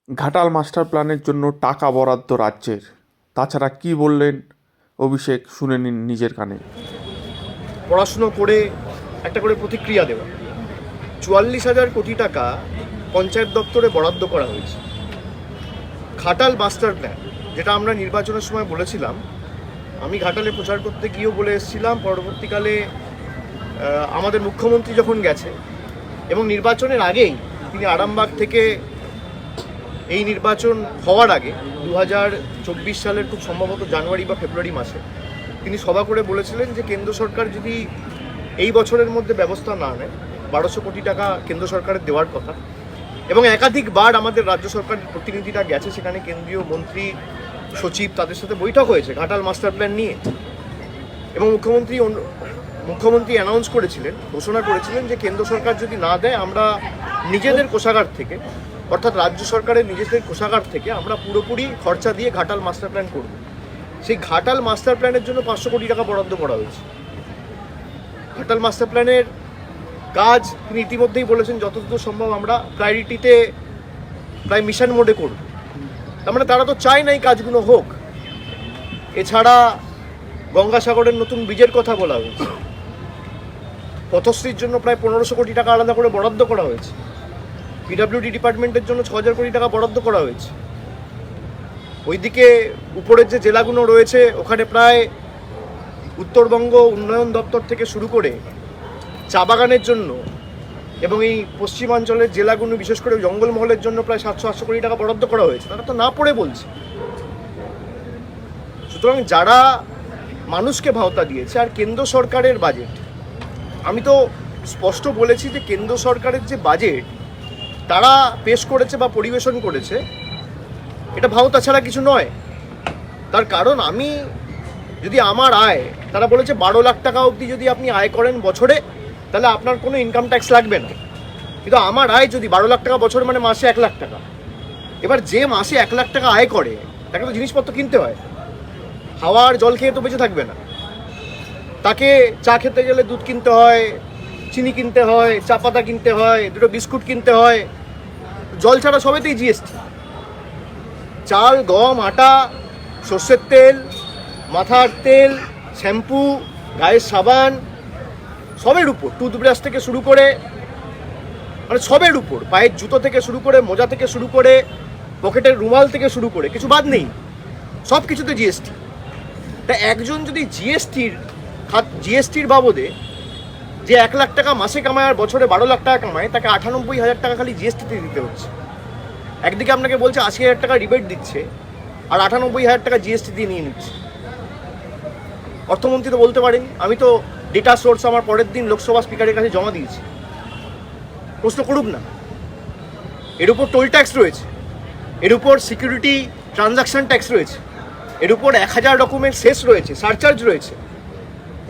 Ghatal master প্ল্যানের জন্য টাকা বরাদ্দ রাজ্যের। তাছাড়া কি বললেন অভিষেক, শুনে নিন নিজের কানে। পড়াশুনো করে একটা করে প্রতিক্রিয়া দেওয়া। ৪৪,০০০ কোটি টাকা পঞ্চায়েত দপ্তরে বরাদ্দ করা হয়েছে। ঘাটাল মাস্টার প্ল্যান, যেটা আমরা নির্বাচনের সময় বলেছিলাম, আমি ঘাটালে প্রচার করতে গিয়েও বলে এসেছিলাম। পরবর্তীকালে আমাদের মুখ্যমন্ত্রী যখন গেছে এবং নির্বাচনের আগেই তিনি আরামবাগ থেকে, এই নির্বাচন হওয়ার আগে 2024 সালের খুব সম্ভবত জানুয়ারি বা ফেব্রুয়ারি মাসে তিনি সভা করে বলেছিলেন যে কেন্দ্র সরকার যদি এই বছরের মধ্যে ব্যবস্থা না নেয় ১২০০ কোটি টাকা কেন্দ্র সরকারের দেওয়ার কথা। এবং একাধিকবার আমাদের রাজ্য সরকারের প্রতিনিধিরা গেছে, সেখানে কেন্দ্রীয় মন্ত্রী, সচিব, তাদের সাথে বৈঠক হয়েছে ঘাটাল মাস্টার প্ল্যান নিয়ে। এবং মুখ্যমন্ত্রী অ্যানাউন্স করেছিলেন, ঘোষণা করেছিলেন যে কেন্দ্র সরকার যদি না দেয় আমরা নিজেদের কোষাগার থেকে, অর্থাৎ রাজ্য সরকারের নিজেদের কোষাগার থেকে আমরা পুরোপুরি খরচা দিয়ে ঘাটাল মাস্টার প্ল্যান করব। সেই ঘাটাল মাস্টার প্ল্যানের জন্য 500 কোটি টাকা বরাদ্দ করা হয়েছে। ঘাটাল মাস্টার প্ল্যানের কাজ তিনি ইতিমধ্যেই বলেছেন যতদূর সম্ভব আমরা প্রায়োরিটিতে, প্রায় মিশন মোডে করব। তার মানে তারা তো চায় না এই কাজগুলো হোক। এছাড়া গঙ্গাসাগরের নতুন ব্রিজের কথা বলা হয়েছে। পথশ্রীর জন্য প্রায় 1500 কোটি টাকা আলাদা করে বরাদ্দ করা হয়েছে। পিডব্লিউডি ডিপার্টমেন্টের জন্য 6000 কোটি টাকা বরাদ্দ করা হয়েছে। ওইদিকে উপরের যে জেলাগুলো রয়েছে ওখানে প্রায় উত্তরবঙ্গ উন্নয়ন দপ্তর থেকে শুরু করে চা বাগানের জন্য এবং এই পশ্চিমাঞ্চলের জেলাগুলো বিশেষ করে জঙ্গলমহলের জন্য প্রায় 700-800 কোটি টাকা বরাদ্দ করা হয়েছে। তারা তো না পড়ে বলছে। সুতরাং যারা মানুষকে ভাওতা দিয়েছে, আর কেন্দ্র সরকারের বাজেট, আমি তো স্পষ্ট বলেছি যে কেন্দ্র সরকারের যে বাজেট তারা পেশ করেছে বা পরিবেশন করেছে, এটা ভাওতা ছাড়া কিছু নয়। তার কারণ আমি যদি আমার আয়, তারা বলেছে 12 লাখ টাকা অবধি যদি আপনি আয় করেন বছরে তাহলে আপনার কোনো ইনকাম ট্যাক্স লাগবে না। কিন্তু আমার আয় যদি 12 লাখ টাকা বছর, মানে মাসে 1 লাখ টাকা। এবার যে মাসে 1 লাখ টাকা আয় করে তাকে তো জিনিসপত্র কিনতে হয়। খাওয়ার জল খেয়ে তো বেঁচে থাকবে না। তাকে চা খেতে গেলে দুধ কিনতে হয়, চিনি কিনতে হয়, চা পাতা কিনতে হয়, দুটো বিস্কুট কিনতে হয়। জল ছাড়া সবেতেই জিএসটি। চাল, গম, আটা, সর্ষের তেল, মাথার তেল, শ্যাম্পু, গায়ের সাবান, সবের উপর, টুথব্রাশ থেকে শুরু করে, মানে সবের উপর, পায়ের জুতো থেকে শুরু করে, মোজা থেকে শুরু করে, পকেটের রুমাল থেকে শুরু করে কিছু বাদ নেই, সব কিছুতে জিএসটি। তা একজন যদি জিএসটির বাবদে যে 1 লাখ টাকা মাসে কামায় আর বছরে 12 লাখ টাকা কামায়, তাকে 98,000 টাকা খালি জিএসটিতে দিতে হচ্ছে। একদিকে আপনাকে বলছে 80,000 টাকা রিবেট দিচ্ছে, আর 98,000 টাকা জিএসটি দিয়ে নিয়ে নিচ্ছে। অর্থমন্ত্রী তো বলতে পারেন, আমি তো ডেটা সোর্স আমার পরের দিন লোকসভা স্পিকারের কাছে জমা দিয়েছি। প্রশ্ন করুক না। এর উপর টোল ট্যাক্স রয়েছে, এর উপর সিকিউরিটি ট্রানজাকশন ট্যাক্স রয়েছে, এর উপর 1000 রকমের সেস রয়েছে, সারচার্জ রয়েছে,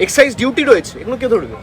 এক্সাইজ ডিউটি রয়েছে। এগুলো কে ধরবে?